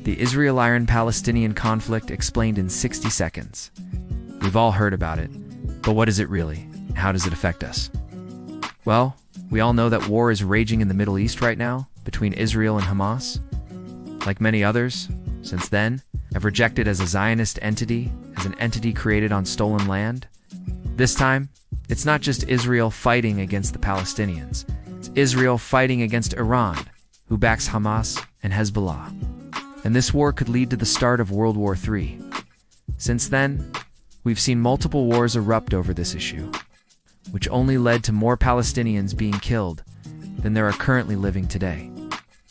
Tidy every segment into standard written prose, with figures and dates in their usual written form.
The Israeli-Palestinian conflict explained in 60 seconds. We've all heard about it, but what is it really? How does it affect us? Well, we all know that war is raging in the Middle East right now, between Israel and Hamas. Like many others, since then, have rejected as a Zionist entity, as an entity created on stolen land. This time, it's not just Israel fighting against the Palestinians. It's Israel fighting against Iran, who backs Hamas and Hezbollah. And this war could lead to the start of World War III. Since then, we've seen multiple wars erupt over this issue, which only led to more Palestinians being killed than there are currently living today.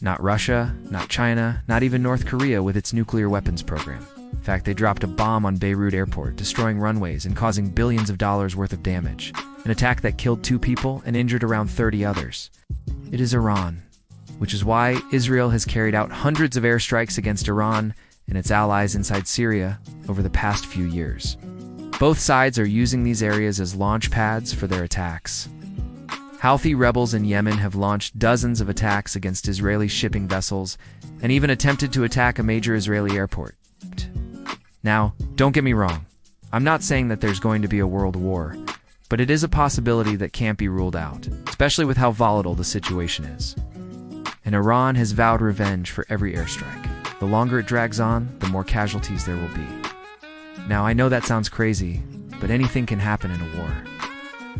Not Russia, not China, not even North Korea with its nuclear weapons program. In fact, they dropped a bomb on Beirut airport, destroying runways and causing billions of dollars worth of damage. An attack that killed 2 people and injured around 30 others. It is Iran, which is why Israel has carried out hundreds of airstrikes against Iran and its allies inside Syria over the past few years. Both sides are using these areas as launch pads for their attacks. Houthi rebels in Yemen have launched dozens of attacks against Israeli shipping vessels and even attempted to attack a major Israeli airport. Now, don't get me wrong. I'm not saying that there's going to be a world war, but it is a possibility that can't be ruled out, especially with how volatile the situation is. And Iran has vowed revenge for every airstrike. The longer it drags on, the more casualties there will be. Now, I know that sounds crazy, but anything can happen in a war.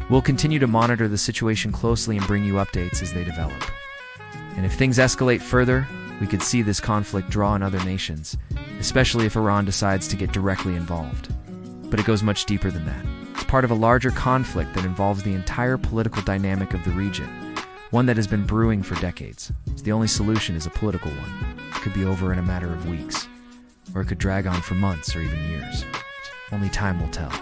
We'll continue to monitor the situation closely and bring you updates as they develop. And if things escalate further, we could see this conflict draw in other nations, especially if Iran decides to get directly involved. But it goes much deeper than that. It's part of a larger conflict that involves the entire political dynamic of the region, one that has been brewing for decades. So the only solution is a political one. It could be over in a matter of weeks, or it could drag on for months or even years. Only time will tell.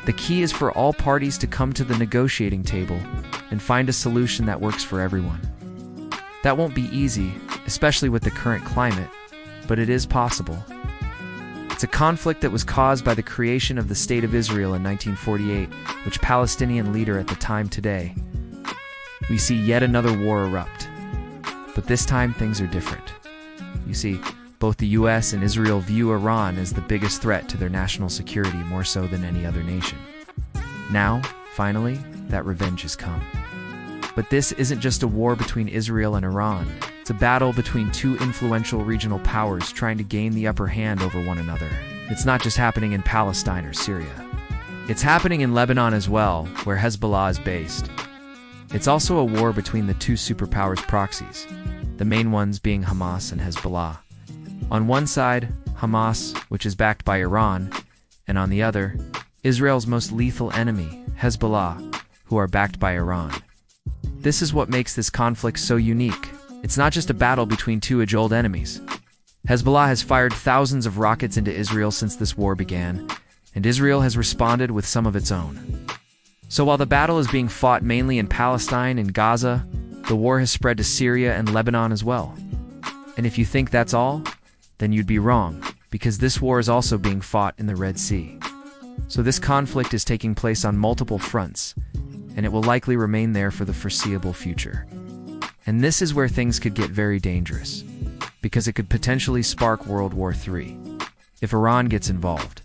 The key is for all parties to come to the negotiating table and find a solution that works for everyone. That won't be easy, especially with the current climate, but it is possible. It's a conflict that was caused by the creation of the State of Israel in 1948, which Palestinian leader at the time today. We see yet another war erupt. But this time things are different. You see, both the US and Israel view Iran as the biggest threat to their national security more so than any other nation. Now, finally, that revenge has come. But this isn't just a war between Israel and Iran. It's a battle between 2 influential regional powers trying to gain the upper hand over one another. It's not just happening in Palestine or Syria. It's happening in Lebanon as well, where Hezbollah is based. It's also a war between the 2 superpowers' proxies, the main ones being Hamas and Hezbollah. On one side, Hamas, which is backed by Iran, and on the other, Israel's most lethal enemy, Hezbollah, who are backed by Iran. This is what makes this conflict so unique. It's not just a battle between 2 age-old enemies. Hezbollah has fired thousands of rockets into Israel since this war began, and Israel has responded with some of its own. So while the battle is being fought mainly in Palestine and Gaza, the war has spread to Syria and Lebanon as well. And if you think that's all, then you'd be wrong, because this war is also being fought in the Red Sea. So this conflict is taking place on multiple fronts, and it will likely remain there for the foreseeable future. And this is where things could get very dangerous, because it could potentially spark World War III, if Iran gets involved.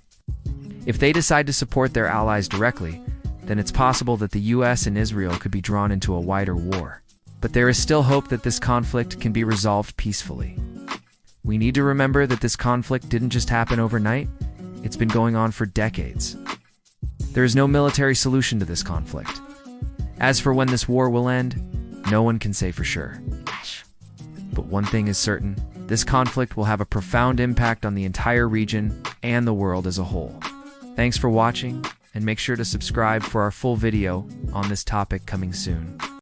If they decide to support their allies directly, then it's possible that the US and Israel could be drawn into a wider war. But there is still hope that this conflict can be resolved peacefully. We need to remember that this conflict didn't just happen overnight, it's been going on for decades. There is no military solution to this conflict. As for when this war will end, no one can say for sure. But one thing is certain, this conflict will have a profound impact on the entire region and the world as a whole. Thanks for watching, and make sure to subscribe for our full video on this topic coming soon.